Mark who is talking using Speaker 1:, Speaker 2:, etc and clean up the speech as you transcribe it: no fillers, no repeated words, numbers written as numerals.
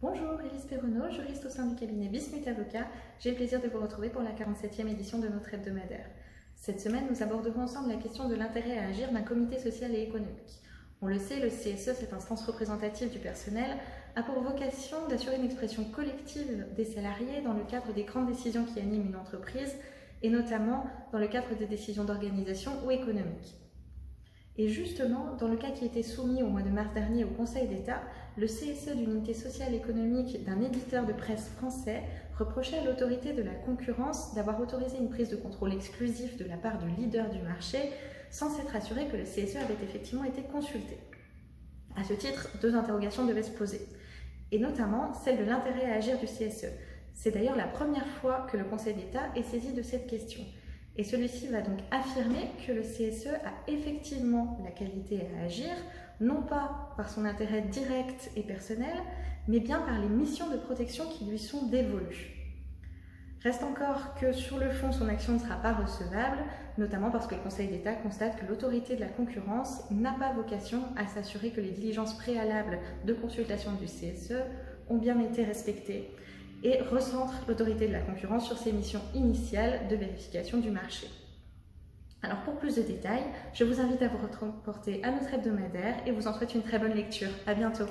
Speaker 1: Bonjour, Élise Perronneau, juriste au sein du cabinet Bismuth Avocat. J'ai le plaisir de vous retrouver pour la 47e édition de notre hebdomadaire. Cette semaine, nous aborderons ensemble la question de l'intérêt à agir d'un comité social et économique. On le sait, le CSE, cette instance représentative du personnel, a pour vocation d'assurer une expression collective des salariés dans le cadre des grandes décisions qui animent une entreprise, et notamment dans le cadre des décisions d'organisation ou économiques. Et justement, dans le cas qui était soumis au mois de mars dernier au Conseil d'État, le CSE d'une unité sociale économique d'un éditeur de presse français reprochait à l'autorité de la concurrence d'avoir autorisé une prise de contrôle exclusif de la part du leader du marché sans s'être assuré que le CSE avait effectivement été consulté. À ce titre, deux interrogations devaient se poser, et notamment celle de l'intérêt à agir du CSE. C'est d'ailleurs la première fois que le Conseil d'État est saisi de cette question. Et celui-ci va donc affirmer que le CSE a effectivement la qualité à agir, non pas par son intérêt direct et personnel, mais bien par les missions de protection qui lui sont dévolues. Reste encore que sur le fond, son action ne sera pas recevable, notamment parce que le Conseil d'État constate que l'autorité de la concurrence n'a pas vocation à s'assurer que les diligences préalables de consultation du CSE ont bien été respectées, et recentre l'autorité de la concurrence sur ses missions initiales de vérification du marché. Alors pour plus de détails, je vous invite à vous reporter à notre hebdomadaire et vous en souhaite une très bonne lecture. À bientôt.